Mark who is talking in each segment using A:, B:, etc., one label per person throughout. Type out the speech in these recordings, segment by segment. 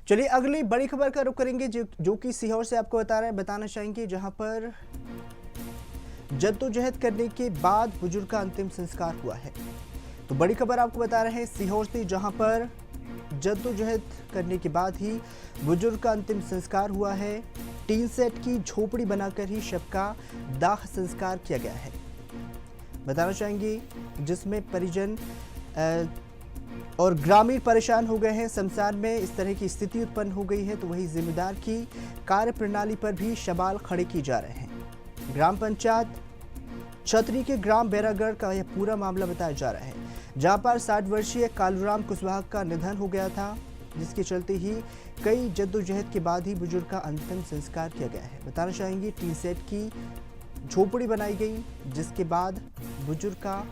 A: चलिए अगली बड़ी खबर का रुख करेंगे जो कि सीहोर से आपको बताना चाहेंगे, जहां पर जद्दोजहद करने के बाद बुजुर्ग का अंतिम संस्कार हुआ है। तो बड़ी खबर आपको बता रहे हैं सीहोर से, जहां पर जद्दोजहद करने के बाद ही बुजुर्ग का अंतिम संस्कार हुआ है। टीन सेट की झोपड़ी बनाकर ही शव का दाह संस्कार किया गया है। बताना चाहेंगे जिसमें परिजन और ग्रामीण परेशान हो गए हैं। शमशान में इस तरह की स्थिति उत्पन्न हो गई है, तो वही जिम्मेदार की कार्य प्रणाली पर भी सवाल खड़े किए जा रहे हैं। ग्राम पंचायत छतरी के ग्राम बैरागढ़ का यह पूरा मामला बताया जा रहा है, जहां पर 60 वर्षीय कालूराम कुशवाहा का निधन हो गया था, जिसके चलते ही कई जद्दोजहद के बाद ही बुजुर्ग का अंतिम संस्कार किया गया है। बताना चाहेंगे टीन सेट की झोपड़ी बनाई गई, जिसके बाद बुजुर्ग का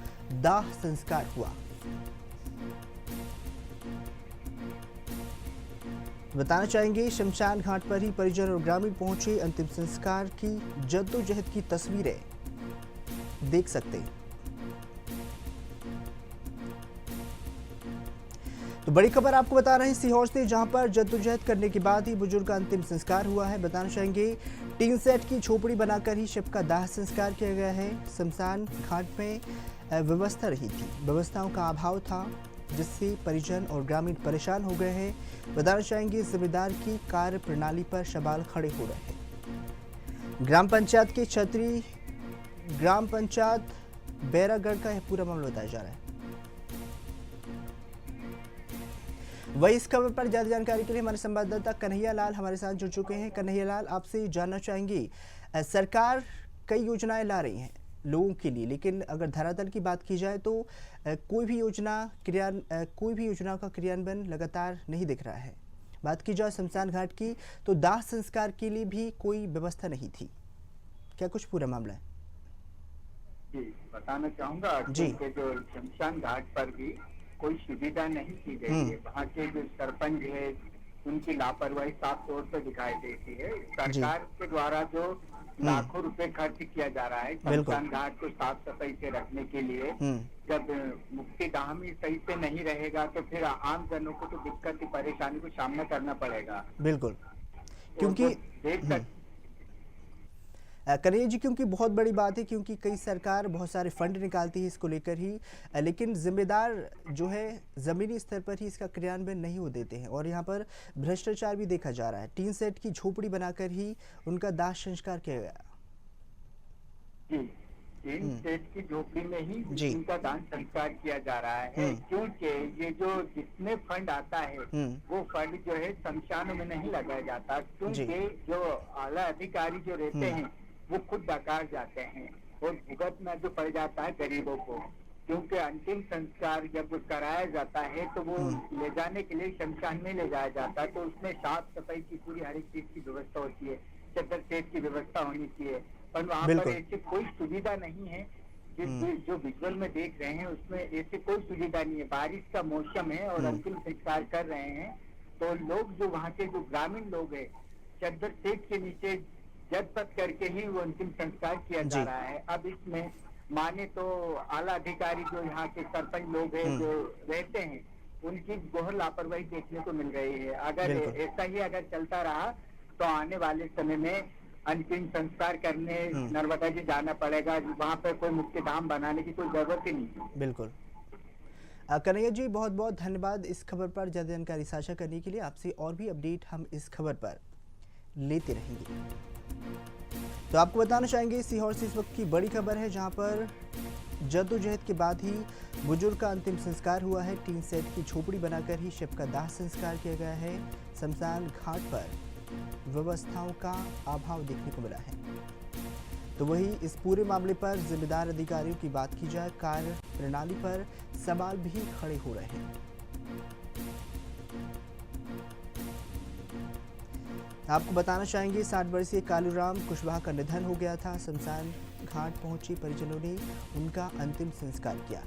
A: दाह संस्कार हुआ। बताना चाहेंगे शमशान घाट पर ही परिजन और ग्रामीण पहुंचे। अंतिम संस्कार की जद्दोजहद की तस्वीरें देख सकते हैं। तो बड़ी खबर आपको बता रहे हैं सीहोर से, जहां पर जद्दोजहद करने के बाद ही बुजुर्ग का अंतिम संस्कार हुआ है। बताना चाहेंगे टीन सेट की झोपड़ी बनाकर ही शव का दाह संस्कार किया गया है। शमशान घाट में व्यवस्था रही थी, व्यवस्थाओं का अभाव था, जिससे परिजन और ग्रामीण परेशान हो गए हैं। बताना चाहेंगे जिम्मेदार की कार्य प्रणाली पर सवाल खड़े हो रहे हैं। ग्राम पंचायत के छतरी ग्राम पंचायत बैरागढ़ का यह पूरा मामला बताया जा रहा है। वही इस खबर पर ज्यादा जानकारी के लिए हमारे संवाददाता कन्हैया लाल हमारे साथ जुड़ चुके हैं। कन्हैया लाल, आपसे जानना चाहेंगे, सरकार कई योजनाएं ला रही हैं लोगों के लिए, लेकिन अगर धरातल की बात की जाए तो कोई भी योजना का क्रियान्वयन लगातार नहीं दिख रहा है। बात की जाए शमशान घाट की, तो दाह संस्कार के लिए भी कोई व्यवस्था नहीं थी। क्या कुछ पूरा मामला है?
B: जी, बताना चाहूंगा कि जो शमशान घाट पर भी कोई सुविधा नहीं की गई है। वहाँ के जो सरपंच है उनकी लापरवाही साफ तौर पर दिखाई देती है। सरकार के द्वारा जो लाखों रुपए खर्च किया जा रहा है शमशान घाट को साफ सफाई से रखने के लिए, जब मुक्तिधाम ही सही से नहीं रहेगा तो फिर आम जनों को तो दिक्कत परेशानी को सामना करना पड़ेगा।
A: बिल्कुल, क्योंकि कन्हैया जी, क्योंकि बहुत बड़ी बात है, क्योंकि कई सरकार बहुत सारे फंड निकालती है इसको लेकर ही, लेकिन जिम्मेदार जो है जमीनी स्तर पर ही इसका क्रियान्वयन नहीं हो देते हैं, और यहाँ पर भ्रष्टाचार भी देखा जा रहा है। टीन सेट की झोपड़ी बनाकर ही उनका दाह संस्कार किया गया।
B: टीन सेट की झोपड़ी में ही उनका दाह संस्कार किया जा रहा है, क्योंकि ये जो जितने फंड आता है वो फंड जो है शमशानों में नहीं लगाया जाता, क्योंकि जो आला अधिकारी जो रहते हैं वो खुद डकार जाते हैं और भुगत में जो पड़ जाता है गरीबों को, क्योंकि अंतिम संस्कार जब कराया जाता है तो वो ले जाने के लिए शमशान में ले जाया जाता है, तो उसमें साफ सफाई की पूरी हर एक चीज की व्यवस्था होती है, चद्दर सेट की व्यवस्था होनी चाहिए, पर वहाँ पर ऐसी कोई सुविधा नहीं है। जो विजुअल में देख रहे हैं उसमें ऐसी कोई सुविधा नहीं है। बारिश का मौसम है और अंतिम संस्कार कर रहे हैं, तो लोग जो वहाँ के जो ग्रामीण लोग हैं चद्दर सेट के नीचे जदपत करके ही वो अंतिम संस्कार किया जा रहा है। अब इसमें माने तो आला अधिकारी जो यहाँ के सरपंच लोग हैं जो रहते हैं उनकी बहुत लापरवाही देखने को मिल रही है। अगर ऐसा ही अगर चलता रहा तो आने वाले समय में अंतिम संस्कार करने नर्मदा जी जाना पड़ेगा, वहाँ पर कोई मुक्तिधाम बनाने की कोई जरूरत ही नहीं।
A: बिल्कुल, कन्हैया जी बहुत बहुत धन्यवाद इस खबर पर ज्यादा जानकारी साझा करने के लिए। आपसे और भी अपडेट हम इस खबर पर लेते रहेंगे। तो आपको बताना चाहेंगे सीहोर से इस वक्त की बड़ी खबर है, जहां पर जद्दोजहद के बाद ही बुजुर्ग का अंतिम संस्कार हुआ है। टीन सेट की झोपड़ी बनाकर ही शव का दाह संस्कार किया गया है। शमशान घाट पर व्यवस्थाओं का अभाव देखने को मिला है। तो वही इस पूरे मामले पर जिम्मेदार अधिकारियों की बात की जाए, कार्य प्रणाली पर सवाल भी खड़े हो रहे हैं। आपको बताना चाहेंगे 60 वर्षीय कालूराम कुशवाहा का निधन हो गया था। शमशान घाट पहुंची परिजनों ने उनका अंतिम संस्कार किया।